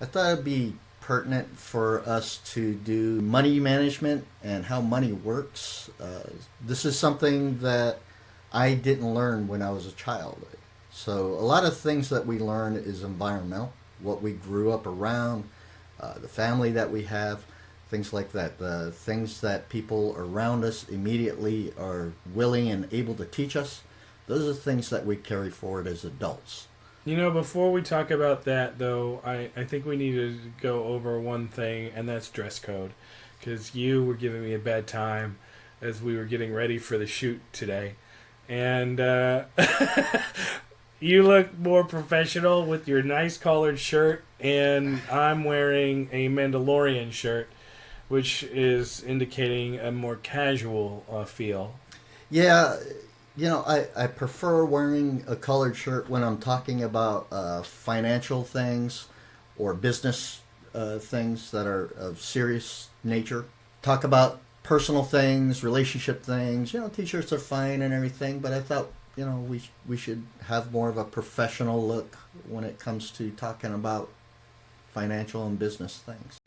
I thought it'd be pertinent for us to do money management and how money works. This is something that I didn't learn when I was a child. So a lot of things that we learn is environmental, what we grew up around, the family that we have, things like that. The things that people around us immediately are willing and able to teach us. Those are things that we carry forward as adults. Before we talk about that, though, I think we need to go over one thing, and that's dress code. Because you were giving me a bad time as we were getting ready for the shoot today. And you look more professional with your nice collared shirt, and I'm wearing a Mandalorian shirt, which is indicating a more casual feel. Yeah, I prefer wearing a colored shirt when I'm talking about financial things or business things that are of serious nature. Talk about personal things, relationship things. T-shirts are fine and everything, but I thought, we should have more of a professional look when it comes to talking about financial and business things.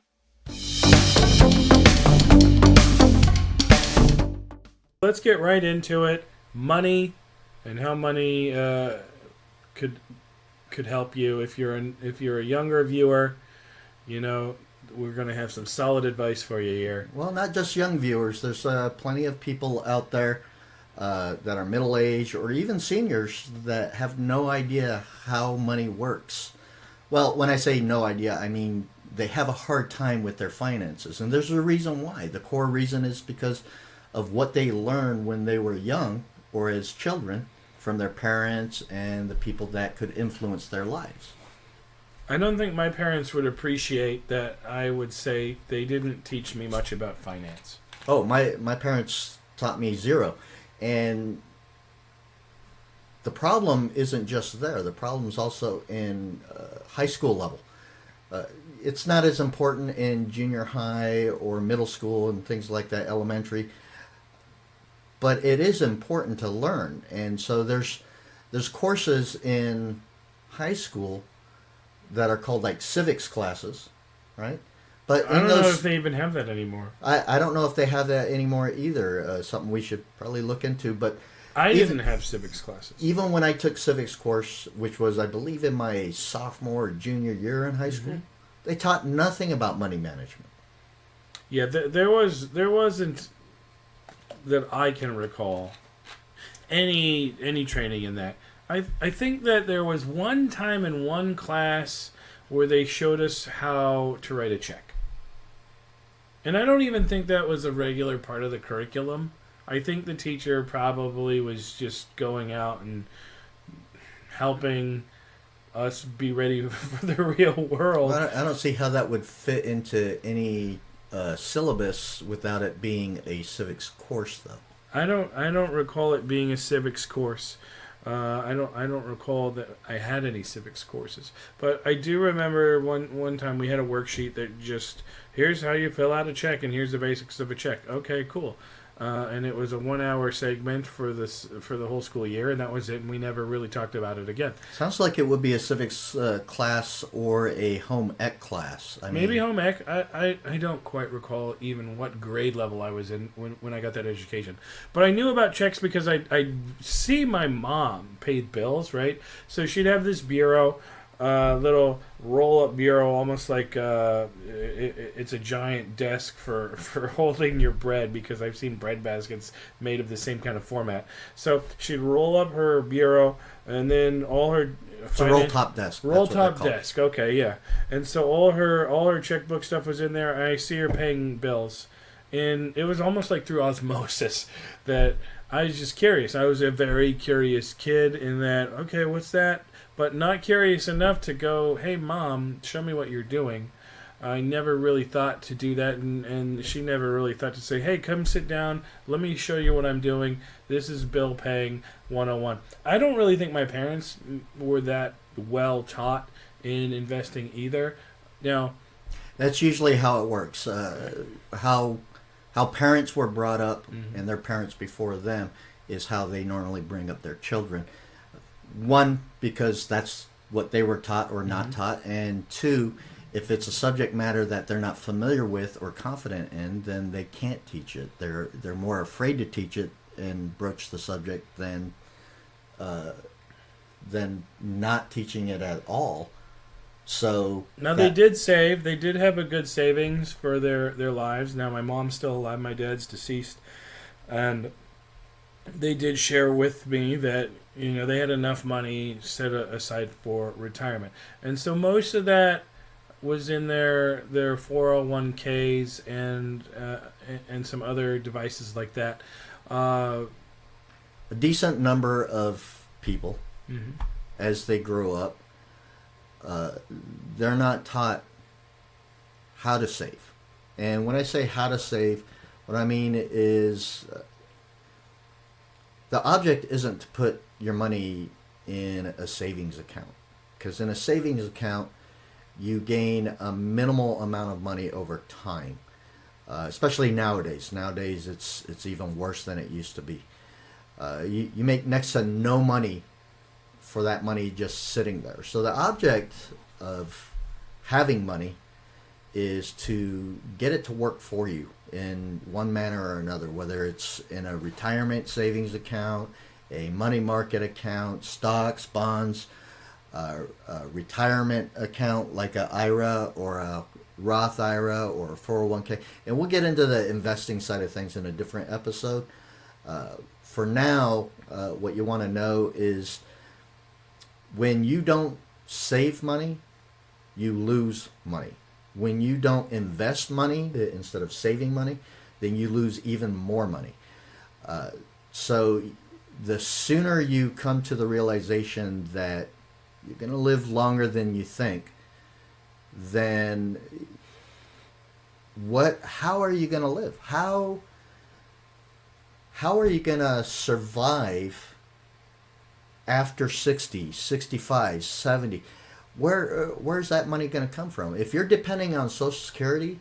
Let's get right into it. Money and how money could help you. If you're a younger viewer, we're going to have some solid advice for you here. Well, not just young viewers. There's plenty of people out there that are middle-aged or even seniors that have no idea how money works. Well, when I say no idea, I mean they have a hard time with their finances. And there's a reason why. The core reason is because of what they learned when they were young or as children from their parents and the people that could influence their lives. I don't think my parents would appreciate that I would say they didn't teach me much about finance. Oh, my parents taught me zero. And the problem isn't just there. The problem is also in high school level. It's not as important in junior high or middle school and things like that, elementary. But it is important to learn. And so there's courses in high school that are called like civics classes, right? But I don't know if they even have that anymore. I don't know if they have that anymore either. Something we should probably look into. But I didn't have civics classes. Even when I took civics course, which was, I believe, in my sophomore or junior year in high school, they taught nothing about money management. Yeah, there wasn't, that I can recall, any training in that. I think that there was one time in one class where they showed us how to write a check. And I don't even think that was a regular part of the curriculum. I think the teacher probably was just going out and helping us be ready for the real world. Well, I don't see how that would fit into any syllabus without it being a civics course, though. I don't recall it being a civics course. I don't recall that I had any civics courses, but I do remember one time we had a worksheet that just, here's how you fill out a check and here's the basics of a check. Okay, cool. And it was a 1 hour segment for the whole school year, and that was it. And we never really talked about it again. Sounds like it would be a civics class or a home ec class. Maybe home ec. I don't quite recall even what grade level I was in when I got that education. But I knew about checks because I see my mom paid bills, right? So she'd have this bureau. Little roll-up bureau, almost like it's a giant desk for holding your bread, because I've seen bread baskets made of the same kind of format. So she'd roll up her bureau, and then all her it's a roll-top desk. Roll-top desk. Okay, yeah. And so all her checkbook stuff was in there. I see her paying bills, and it was almost like through osmosis that I was just curious. I was a very curious kid in that. Okay, what's that? But not curious enough to go, hey, Mom, show me what you're doing. I never really thought to do that, and she never really thought to say, hey, come sit down. Let me show you what I'm doing. This is bill paying 101. I don't really think my parents were that well taught in investing either. Now, that's usually how it works. How parents were brought up, and their parents before them, is how they normally bring up their children. One, because that's what they were taught or not taught, and two, If it's a subject matter that they're not familiar with or confident in, then they can't teach it. They're more afraid to teach it and broach the subject than not teaching it at all. So now they did save. They did have a good savings for their lives. Now my mom's still alive. My dad's deceased, and they did share with me that they had enough money set aside for retirement, and so most of that was in their 401ks and some other devices like that. A decent number of people, Mm-hmm. as they grow up, they're not taught how to save. And when I say how to save, what I mean is the object isn't to put your money in a savings account. Because in a savings account, you gain a minimal amount of money over time. Especially nowadays. Nowadays, it's even worse than it used to be. You make next to no money for that money just sitting there. So the object of having money is to get it to work for you in one manner or another, whether it's in a retirement savings account, a money market account, stocks, bonds, a retirement account like a IRA or a Roth IRA or a 401k. And we'll get into the investing side of things in a different episode. For now, what you want to know is when you don't save money, you lose money. When you don't invest money instead of saving money, then you lose even more money. So the sooner you come to the realization that you're going to live longer than you think, then how are you going to live? How are you going to survive after 60, 65, 70? Where's that money going to come from? If you're depending on Social Security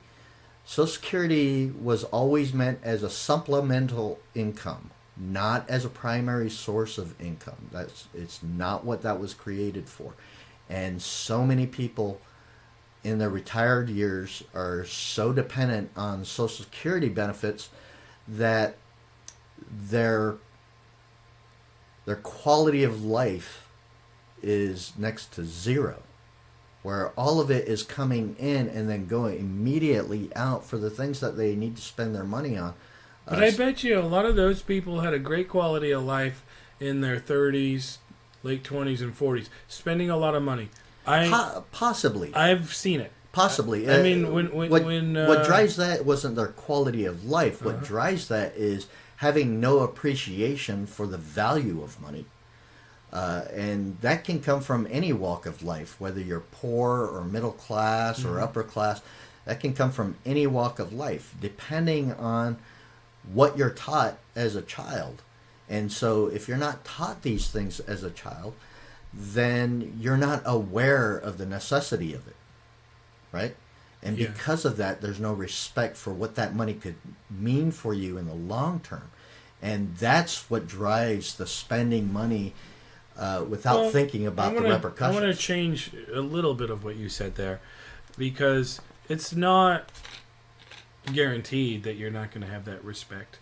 was always meant as a supplemental income, not as a primary source of income. It's not what that was created for. And so many people in their retired years are so dependent on Social Security benefits that their quality of life is next to zero, where all of it is coming in and then going immediately out for the things that they need to spend their money on. But I bet you a lot of those people had a great quality of life in their 30s, late 20s, and 40s, spending a lot of money. Possibly. I've seen it. Possibly. I mean, what drives that wasn't their quality of life. What drives that is having no appreciation for the value of money. And that can come from any walk of life, whether you're poor or middle class or upper class. That can come from any walk of life, depending on what you're taught as a child. And so if you're not taught these things as a child, then you're not aware of the necessity of it, right? And because of that, there's no respect for what that money could mean for you in the long term. And that's what drives the spending money without thinking about the repercussions. I want to change a little bit of what you said there, because it's not guaranteed that you're not going to have that respect.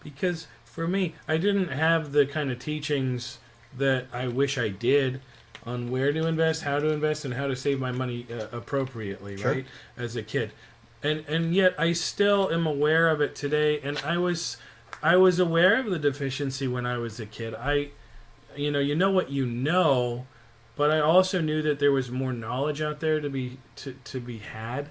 Because for me, I didn't have the kind of teachings that I wish I did on where to invest, how to invest, and how to save my money appropriately, right, as a kid. And yet I still am aware of it today, and I was aware of the deficiency when I was a kid. You know what you know, but I also knew that there was more knowledge out there to be had.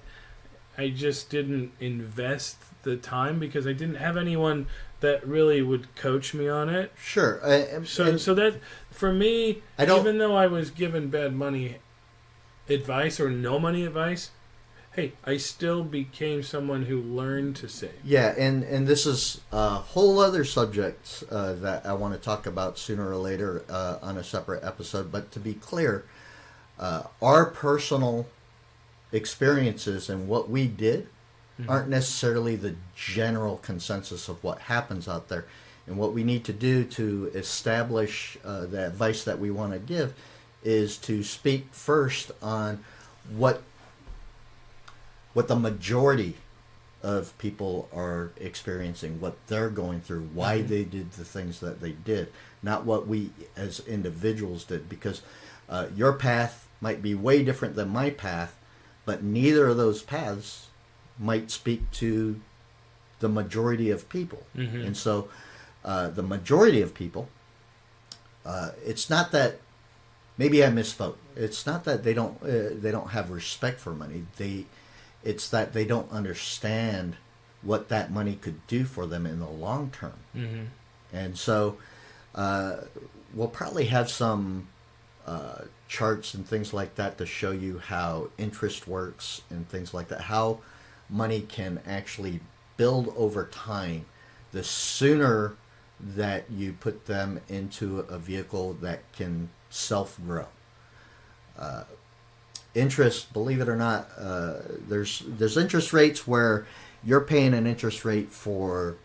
I just didn't invest the time because I didn't have anyone that really would coach me on it. Sure. So that for me, even though I was given bad money advice or no money advice, hey, I still became someone who learned to save. Yeah, and this is a whole other subject that I want to talk about sooner or later on a separate episode. But to be clear, our personal experiences and what we did aren't necessarily the general consensus of what happens out there. And what we need to do to establish the advice that we want to give is to speak first on what what the majority of people are experiencing, what they're going through, why they did the things that they did, not what we as individuals did. Because your path might be way different than my path, but neither of those paths might speak to the majority of people. Mm-hmm. And so the majority of people, it's not that, maybe I misspoke. It's not that they don't have respect for money. It's that they don't understand what that money could do for them in the long term. Mm-hmm. And so we'll probably have some charts and things like that to show you how interest works and things like that, how money can actually build over time. The sooner that you put them into a vehicle that can self-grow. Interest, believe it or not, there's interest rates where you're paying an interest rate for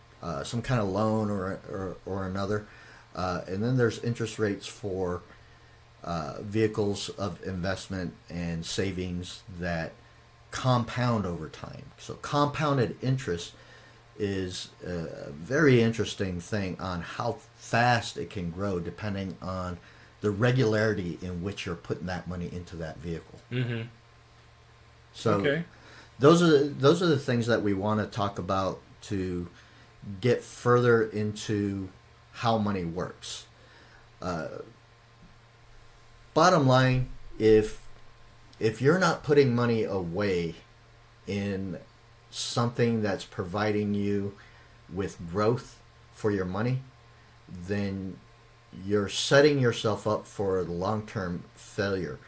some kind of loan or another, and then there's interest rates for vehicles of investment and savings that compound over time. So compounded interest is a very interesting thing on how fast it can grow depending on the regularity in which you're putting that money into that vehicle. Mm-hmm. So Okay. those are the things that we want to talk about to get further into how money works. Bottom line, if you're not putting money away in something that's providing you with growth for your money, then you're setting yourself up for long-term failure.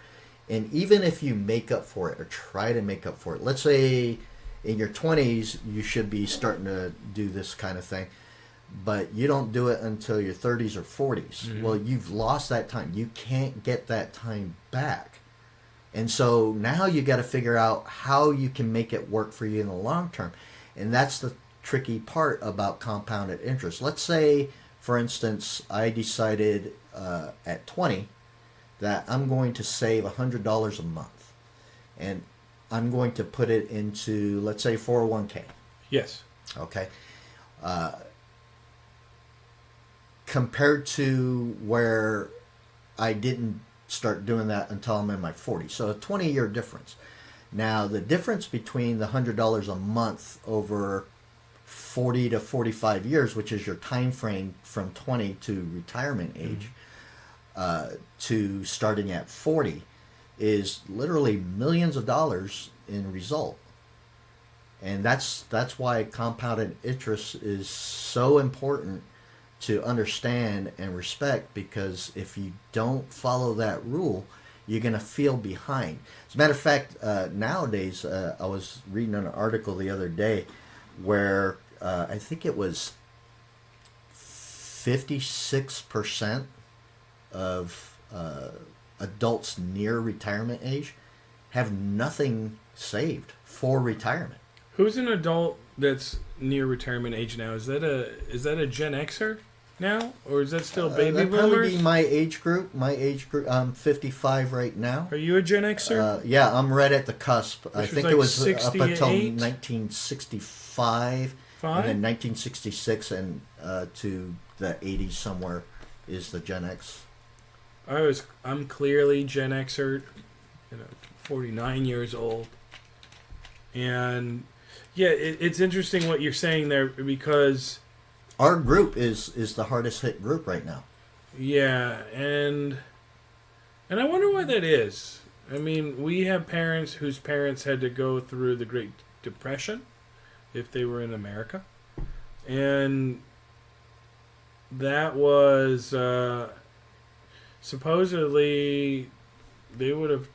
And even if you make up for it or try to make up for it, let's say in your 20s you should be starting to do this kind of thing, but you don't do it until your 30s or 40s. Mm-hmm. Well, you've lost that time. You can't get that time back. And so now you got to figure out how you can make it work for you in the long term. And that's the tricky part about compounded interest. Let's say, for instance, I decided at 20 that I'm going to save $100 a month. And I'm going to put it into, let's say, 401k. Yes. Okay. Compared to where I didn't start doing that until I'm in my 40s. So a 20-year difference. Now, the difference between the $100 a month over 40 to 45 years, which is your time frame from 20 to retirement age, to starting at 40, is literally millions of dollars in result. And that's why compounded interest is so important to understand and respect, because if you don't follow that rule, you're going to feel behind. As a matter of fact, nowadays, I was reading an article the other day where I think it was 56% of adults near retirement age have nothing saved for retirement. Who's an adult that's near retirement age now? Is that a Gen Xer now, or is that still baby That'd probably boomers? be my age group. I'm 55 right now. Are you a Gen Xer? Yeah, I'm right at the cusp. I was think like it was up until 68? 1965, Five? and then 1966 and to the 80s somewhere is the Gen X. I'm clearly Gen Xer, 49 years old, and yeah, it's interesting what you're saying there, because Our group is the hardest hit group right now. yeah, and I wonder why that is. I mean, we have parents whose parents had to go through the Great Depression if they were in America, and that was supposedly they would have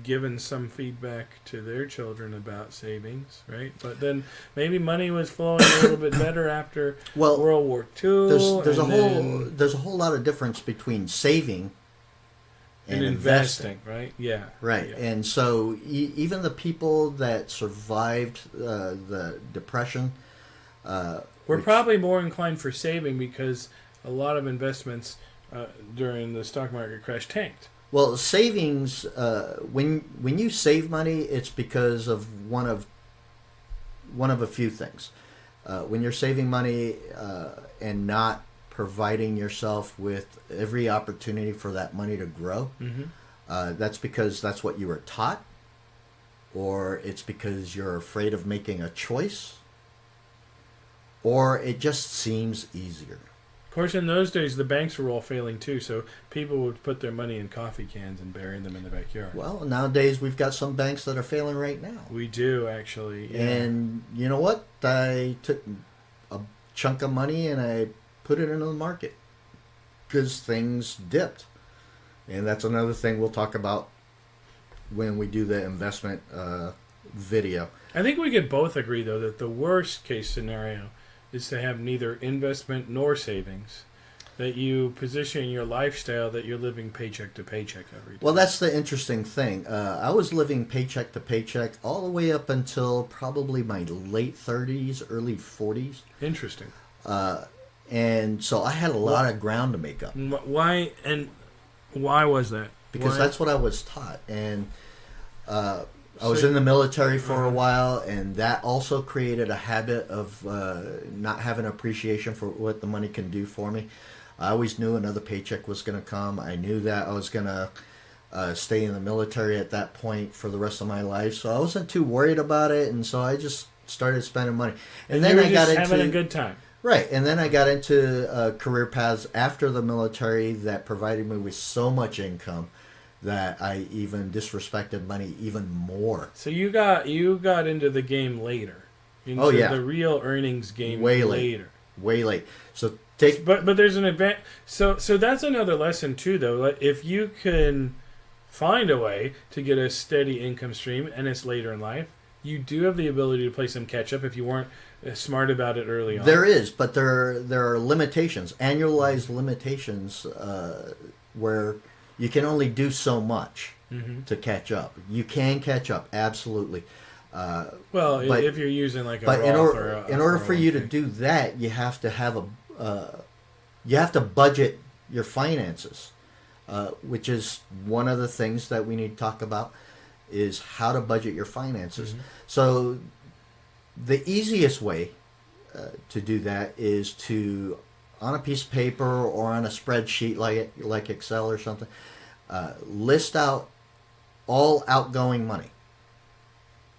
given some feedback to their children about savings, right? But then maybe money was flowing a little bit better after Well, World War II. there's a whole lot of difference between saving and investing. right? Yeah. Right. Yeah. And so even the people that survived the Depression, We're which- probably more inclined for saving because a lot of investments during the stock market crash tanked. Well, savings, when you save money, it's because of one of a few things. When you're saving money and not providing yourself with every opportunity for that money to grow, that's because that's what you were taught, or it's because you're afraid of making a choice, or it just seems easier. Of course, in those days, the banks were all failing too, so people would put their money in coffee cans and bury them in the backyard. Well, nowadays we've got some banks that are failing right now. We do, actually. Yeah. And you know what? I took a chunk of money and I put it into the market because things dipped. And that's another thing we'll talk about when we do the investment video. I think we could both agree, though, that the worst case scenario is to have neither investment nor savings. That you position your lifestyle that you're living paycheck to paycheck every day. Well, that's the interesting thing. I was living paycheck to paycheck all the way up until probably my late 30s, early 40s. Interesting. And so I had a lot of ground to make up. Why was that? Because Why? that's what I was taught. And I was in the military for a while, and that also created a habit of not having appreciation for what the money can do for me. I always knew another paycheck was going to come. I knew that I was going to stay in the military at that point for the rest of my life, so I wasn't too worried about it, and so I just started spending money. And then you were I got just into having a good time. Right, and then I got into career paths after the military that provided me with so much income that I even disrespected money even more. So you got into the game later. Into the real earnings game later. Way late. So but there's an advantage. So that's another lesson too, though. Like, if you can find a way to get a steady income stream and it's later in life, you do have the ability to play some catch up if you weren't smart about it early on. There is, but there are limitations, annualized limitations, where you can only do so much to catch up. You can catch up, absolutely. Well, but, if you're using like a but Roth in order for you to do that, you have to have you have to budget your finances, which is one of the things that we need to talk about, is how to budget your finances. So the easiest way to do that is to, on a piece of paper or on a spreadsheet like Excel or something, list out all outgoing money,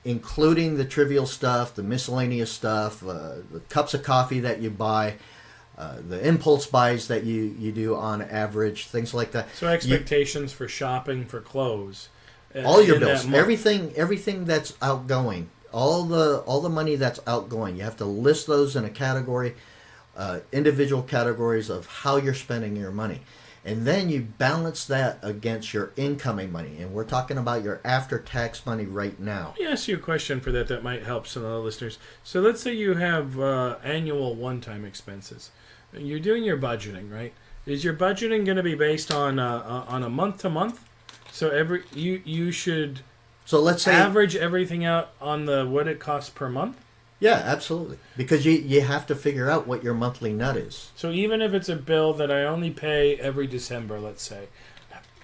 including the trivial stuff, the miscellaneous stuff, the cups of coffee that you buy, the impulse buys that you do on average, things like that. So expectations for shopping for clothes. All your bills, everything that's outgoing, all the money that's outgoing, you have to list those in a category, individual categories of how you're spending your money. And then you balance that against your incoming money. And we're talking about your after-tax money right now. Let me ask you a question for that might help some of the listeners. So let's say you have annual one-time expenses. You're doing your budgeting, right? Is your budgeting going to be based on a month-to-month? So you should let's say average everything out on what it costs per month? Yeah, absolutely. Because you have to figure out what your monthly nut is. So even if it's a bill that I only pay every December, let's say,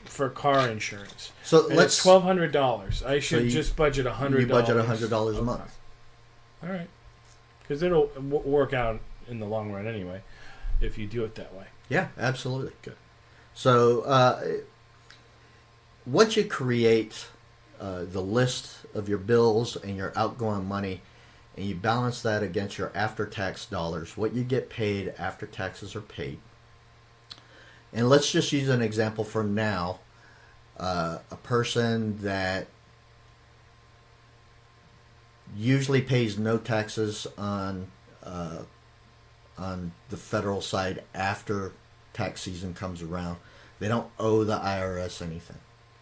for car insurance, so it's $1,200. I should just budget $100. You budget $100 a month. All right, because it'll work out in the long run anyway, if you do it that way. Yeah, absolutely. Good. So once you create the list of your bills and your outgoing money, and you balance that against your after-tax dollars, what you get paid after taxes are paid. And let's just use an example for now. A person that usually pays no taxes on the federal side after tax season comes around. They don't owe the IRS anything,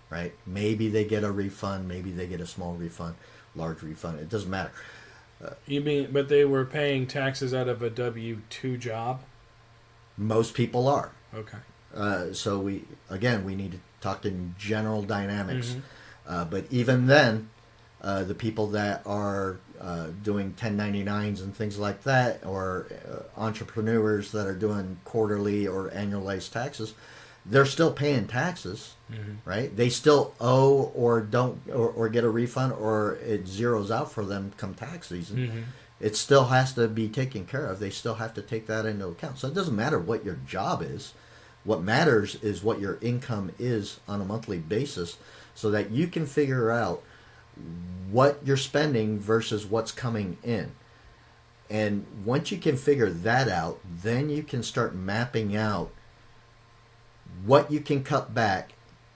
right? Maybe they get a refund, maybe they get a small refund, large refund. It doesn't matter. You mean, but they were paying taxes out of a W-2 job? Most people are. Okay. So we need to talk in general dynamics. But even then, the people that are doing 1099s and things like that, or entrepreneurs that are doing quarterly or annualized taxes, they're still paying taxes, Mhm. right? They still owe or don't or get a refund, or it zeroes out for them come tax season. Mhm. It still has to be taken care of. They still have to take that into account. So it doesn't matter what your job is. What matters is what your income is on a monthly basis, so that you can figure out what you're spending versus what's coming in. And once you can figure that out, then you can start mapping out what you can cut back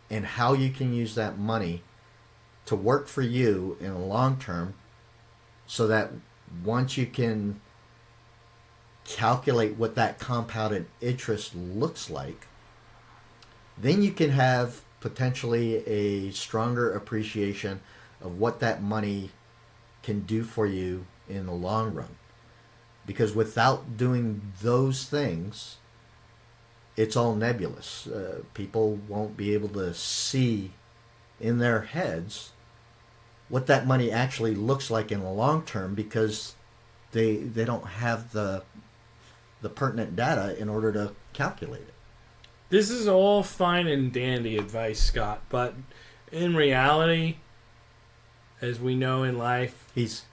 and how you can use that money to work for you in the long term, so that once you can calculate what that compounded interest looks like, then you can have potentially a stronger appreciation of what that money can do for you in the long run. Because without doing those things, it's all nebulous. People won't be able to see in their heads what that money actually looks like in the long term, because they don't have the pertinent data in order to calculate it. This is all fine and dandy advice, Scott, but in reality, as we know in life, He's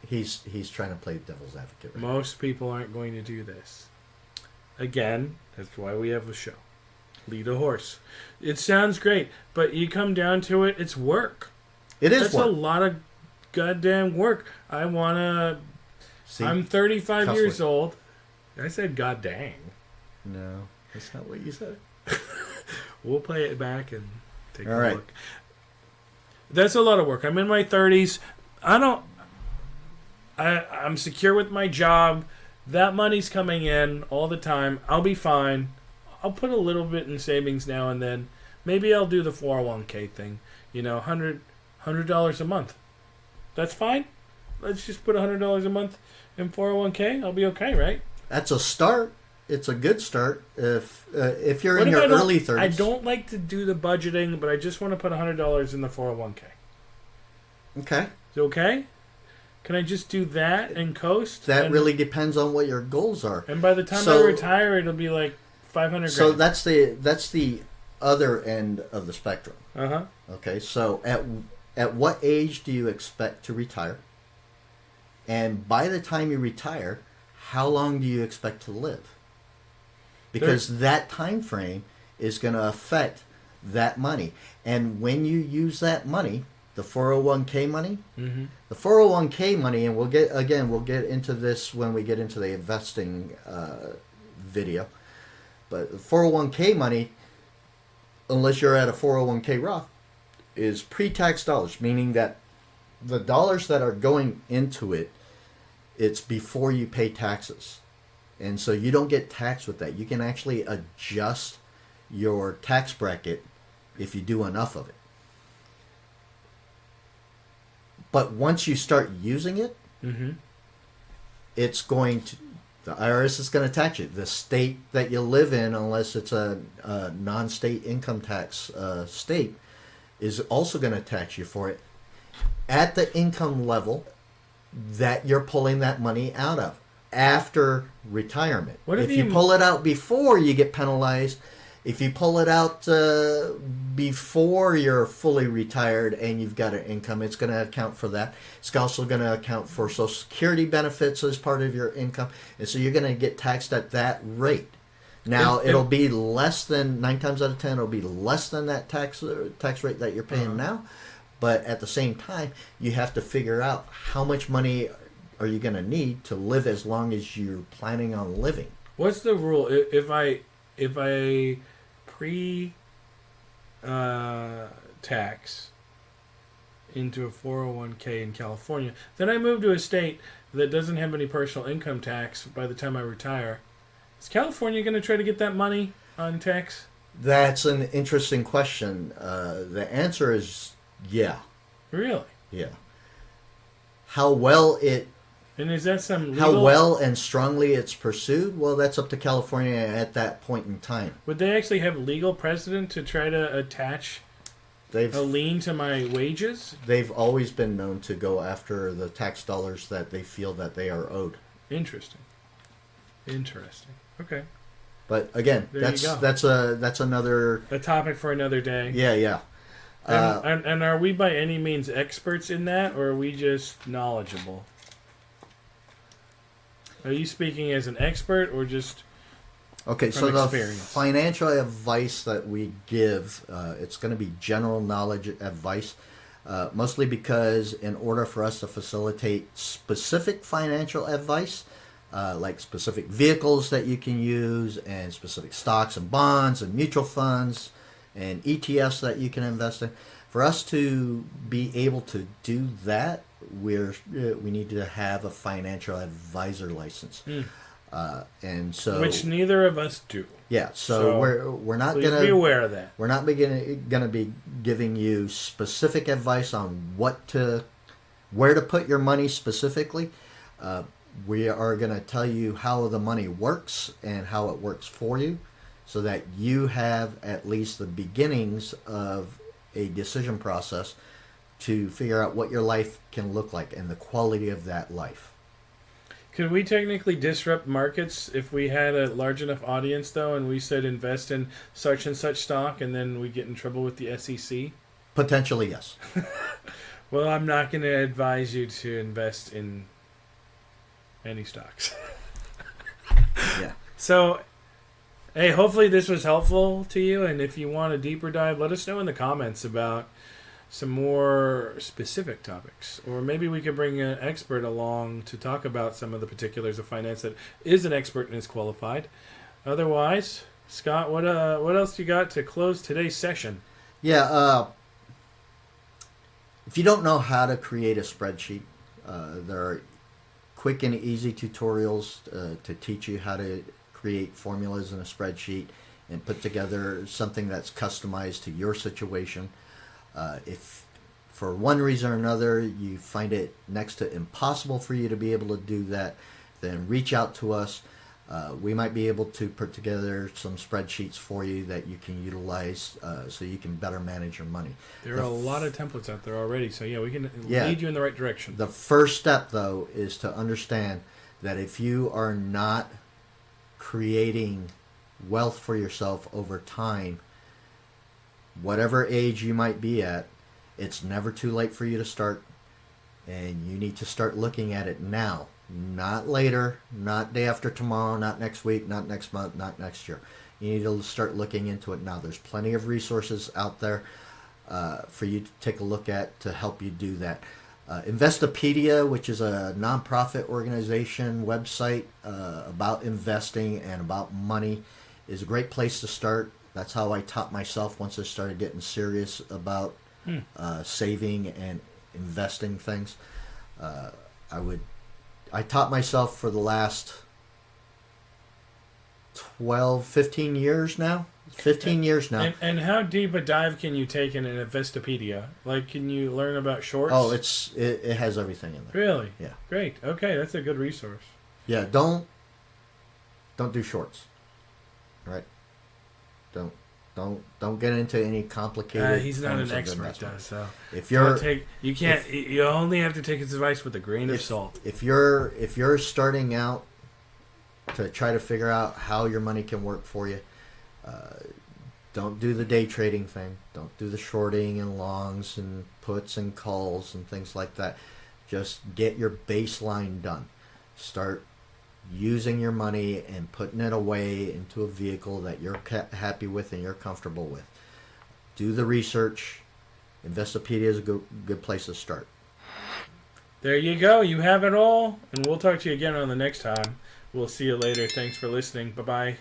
trying to play devil's advocate. Right? most people aren't going to do this. Again, that's why we have a show. Lead a horse. It sounds great, but you come down to it, it's work. It is That's work. a lot of goddamn work. I want to... See, I'm 35 cuss years word. old. I said god dang. No, that's not what you said. We'll play it back and take All a right. look. That's a lot of work. I'm in my 30s. I'm secure with my job. That money's coming in all the time. I'll be fine. I'll put a little bit in savings now and then. Maybe I'll do the 401k thing. You know, $100 a month. That's fine. Let's just put $100 a month in 401k. I'll be okay, right? That's a start. It's a good start if you're What in if your I don't- early 30s. I don't like to do the budgeting, but I just want to put $100 in the 401k. Okay. Is it okay? Can I just do that and coast? That and, really depends on what your goals are. And by the time So- I retire, it'll be like 500 So grand. that's the other end of the spectrum. Uh-huh. Okay. So at what age do you expect to retire? And by the time you retire, how long do you expect to live? Because that time frame is going to affect that money. And when you use that money, the 401k money, Mm-hmm. the 401k money, and we'll get into this when we get into the investing video. But the 401k money, unless you're at a 401k Roth, is pre-tax dollars, meaning that the dollars that are going into it, it's before you pay taxes. And so you don't get taxed with that. You can actually adjust your tax bracket if you do enough of it. But once you start using it, Mm-hmm. it's going to, the IRS is going to tax you. The state that you live in, unless it's a non-state income tax state, is also going to tax you for it at the income level that you're pulling that money out of after retirement. What if if you you- pull it out before, you get penalized. If you pull it out before you're fully retired and you've got an income, it's going to account for that. It's also going to account for Social Security benefits as part of your income. And so you're going to get taxed at that rate. Now, If- it'll be less than, 9 times out of 10, it'll be less than that tax rate that you're paying now. But at the same time, you have to figure out how much money are you going to need to live as long as you're planning on living. What's the rule? If I pre tax into a 401k in California, then I move to a state that doesn't have any personal income tax by the time I retire. Is California going to try to get that money on tax? That's an interesting question. The answer is yeah. Really? Yeah. How well And is that some legal... how well and strongly it's pursued, well, that's up to California at that point in time. Would they actually have legal precedent to try to attach They've a lien to my wages? they've always been known to go after the tax dollars that they feel that they are owed. Interesting. Okay. But again, There you go. that's another. A topic for another day. Yeah. And are we by any means experts in that, or are we just knowledgeable? Are you speaking as an expert, or just Okay, from so the experience? financial advice that we give, it's going to be general knowledge advice, mostly because in order for us to facilitate specific financial advice, like specific vehicles that you can use, and specific stocks and bonds and mutual funds and ETFs that you can invest in, for us to be able to do that, we need to have a financial advisor license. And so, Which neither of us do. yeah, So, we're not Please be gonna aware of that. we're not gonna be giving you specific advice on where to put your money specifically. We are gonna tell you how the money works and how it works for you, so that you have at least the beginnings of a decision process to figure out what your life can look like and the quality of that life. Could we technically disrupt markets if we had a large enough audience, though, and we said invest in such and such stock, and then we get in trouble with the SEC? Potentially, yes. Well, I'm not going to advise you to invest in any stocks. Yeah. So, hey, hopefully this was helpful to you, and if you want a deeper dive, let us know in the comments about some more specific topics, or maybe we could bring an expert along to talk about some of the particulars of finance that is an expert and is qualified. Otherwise, Scott, what else you got to close today's session? Yeah. If you don't know how to create a spreadsheet, there are quick and easy tutorials to teach you how to create formulas in a spreadsheet and put together something that's customized to your situation. If for one reason or another you find it next to impossible for you to be able to do that, then reach out to us. We might be able to put together some spreadsheets for you that you can utilize so you can better manage your money. There are a lot of templates out there already, so yeah, we can lead you in the right direction. The first step, though, is to understand that if you are not creating wealth for yourself over time, whatever age you might be at, it's never too late for you to start, and you need to start looking at it now, not later, not day after tomorrow, not next week, not next month, not next year. You need to start looking into it now. There's plenty of resources out there for you to take a look at to help you do that. Investopedia, which is a nonprofit organization website about investing and about money, is a great place to start. That's how I taught myself once I started getting serious about saving and investing things. I taught myself for the last 12, 15 years now. 15 years now. And how deep a dive can you take in an Investopedia? Like, can you learn about shorts? Oh, it has everything in there. Really? Yeah. Great. Okay, that's a good resource. Yeah, don't do shorts. Right? Don't get into any complicated. He's not forms an of expert, investment. though. So If you're you only have to take his advice with a grain of salt. if you're starting out to try to figure out how your money can work for you, don't do the day trading thing. Don't do the shorting and longs and puts and calls and things like that. Just get your baseline done. Start using your money and putting it away into a vehicle that you're happy with and you're comfortable with. Do the research. Investopedia is a good place to start. There you go. You have it all. And we'll talk to you again on the next time. We'll see you later. Thanks for listening. Bye-bye.